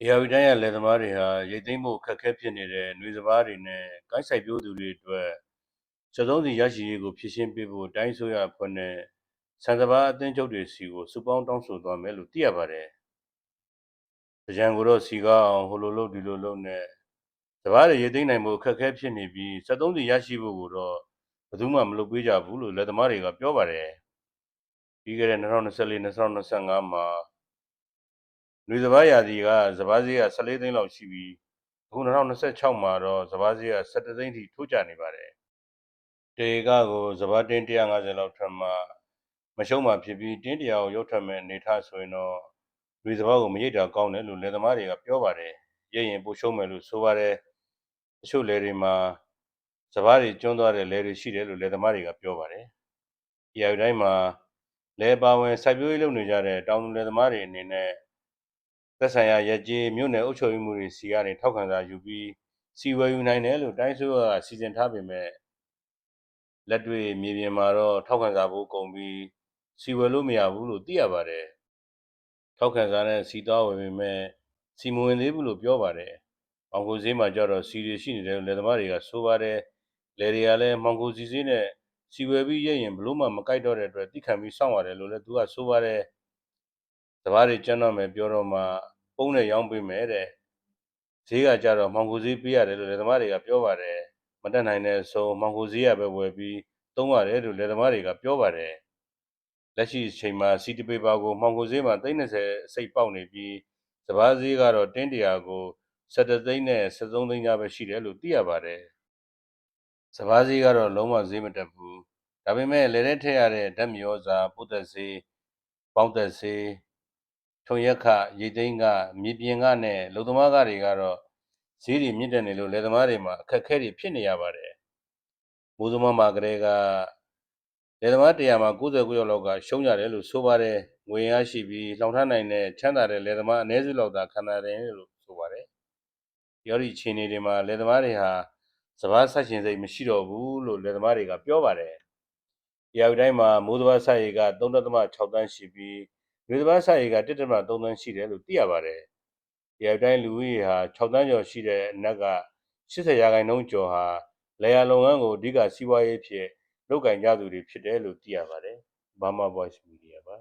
ဧရာဝတီတိုင်းရဲ့လယ်သမားတွေဟာရိတ်သိမ်းဖို့အခက်အခဲဖြစ်နေတဲ့နွေစပါးတွေနဲ့ကိုင်းစိုက်ပျိုးသူတွေအတွက်စက်သုံးဆီရရှိရေးကိုဖြည့်ရှင်းပေးဖို့တိုင်းအစိုးရအဖွဲ့နဲ့ဆန်စပါးအသင်းချုပ်တွေစီကိုစုပေါင်းတောင်းဆိုသွားမယ်လို့သိရပါတယ်။ကြံကိုတော့စီကားအောင်ဟိုလိုလုပ်ဒီလိုလုပ်နဲ့စပါးတွေရိတ်သိမ်းနိုင်ဖို့အခက်အခဲဖြစ်နေပြီးစက်သုံးဆီရရှိဖို့ကိုတော့ဘယ်သူမှမလုပ်ပေးကြဘူးလို့လယ်သမားတွေကပြောပါတယ်။ပြီးခဲ့တဲ့2024-2025မှာနွေစပါးရာသီကစပါးဈေးက14သိန်းလောက်ရှိပြီးအခု2026မှာတော့စပါးဈေးက17သိန်းထိထိုးကျနေပါတယ်။တေကကိုစပါးတင်း150လောက်ထွက်မှမရှုံးမှဖြစ်ပြီးတင်း100ကိုရုပ်ထွက်မဲ့အနေထားဆိုရင်တော့နွေစပါးကိုမရိတ်တာကောင်းတယ်လို့လယ်သမားတွေကပြောပါတယ်။ရိတ်ရင်ပိုရှုံးမယ်လို့ဆိုပါတယ်။တချို့လယ်တွေမှာစပါးတွေကျွန်းသွားတဲ့လယ်တွေရှိတယ်လို့လယ်သမားတွေကပြောပါတယ်။ဒီအတိုင်းမှာလယ်ပါဝင်စိုက်ပျိုးရေးလုပ်နေကြတဲ့တောင်သူလယ်သမားတွေအနေနဲ့သက်ဆိုင်ရာရက်ကျေးမြို့နယ်အုပ်ချုပ်ရေးမှူးတွေစီကနေထောက်ခံစာယူပြီးစီဝယ်ယူနိုင်တယ်လို့တိုင်းစိုးရကစီစဉ်ထားပေမဲ့လက်တွေ့မြေပြင်မှာတော့ထောက်ခံစာဖို့ကုန်ပြီးစီဝယ်လို့မရဘူးလို့သိရပါတယ်။ထောက်ခံစာနဲ့စီသွားဝယ်ပေမဲ့စီမဝင်သေးဘူးလို့ပြောပါတယ်။မောင်ကိုဈေးမှာကြတော့စီတွေရှိနေတယ်လို့လယ်သမားတွေကဆိုပါတယ်။လယ်တွေကလည်းမောင်ကိုစီဈေးနဲ့စီဝယ်ပြီးရရင်ဘလို့မှမကြိုက်တော့တဲ့အတွက်တိခံပြီးစောင့်ရတယ်လို့လည်းသူကဆိုပါတယ်။စပါးတွေကျန်းတော့မယ်ပြောတော့မှပုံးနဲ့ရောင်းပေးမယ်တဲ့ဈေးကကြတော့မောင်ကိုဈေးပေးရတယ်လို့လယ်သမားတွေကပြောပါတယ်မတက်နိုင်တဲ့ဆိုမောင်ကိုဈေးရပဲဝယ်ပြီးသုံးရတယ်လို့လယ်သမားတွေကပြောပါတယ်လက်ရှိအချိန်မှာစီတပေပါကိုမောင်ကိုဈေးမှာ30အစိတ်ပေါက်နေပြီးစပါးဈေးကတော့တင်း100ကို17သိန်းနဲ့13သိန်းကြားပဲရှိတယ်လို့သိရပါတယ်စပါးဈေးကတော့လုံးဝဈေးမတက်ဘူးဒါပေမဲ့လယ်ထဲထည့်ရတဲ့ဓာတ်မြေဩဇာပိုးသက်ဈေးပေါင်းသက်ဈေးထုံရက်ခရိတ်သိမ်းကမြေပြင်ကနဲ့လုံသမားကတွေကတော့ဈေးတွေမြင့်တက်နေလို့လယ်သမားတွေမှာအခက်အခဲတွေဖြစ်နေရပါတယ်။မိုးစမမှာကလေးကလယ်သမား100မှာ99ယောက်လောက်ကရှုံးကြတယ်လို့ဆိုပါတယ်။ငွေရရှိပြီးလောင်ထားနိုင်တဲ့ချမ်းသာတဲ့လယ်သမားအနည်းစုလောက်သာခံနိုင်တယ်လို့ဆိုပါတယ်။ဒီအခြေအနေတွေမှာလယ်သမားတွေဟာစပါးဆက်ရှင်စိတ်မရှိတော့ဘူးလို့လယ်သမားတွေကပြောပါတယ်။ဒီအတိုင်းမှာမိုးစပါးစိုက်ရေက3.6တန်းရှိပြီးနွေစပါးစိုက်ရေက1.3တန်းရှိတယ်လို့သိရပါတယ်။ဒီအတိုင်းလူဦးရေဟာ6တန်းကျော်ရှိတဲ့အနက်က80%ကျော်ဟာလယ်ယာလုပ်ငန်းကိုအဓိကစီးပွားရေးဖြစ်လုပ်ကင်ကြသူတွေဖြစ်တယ်လို့သိရပါတယ်။ Burma Voice Media ပါ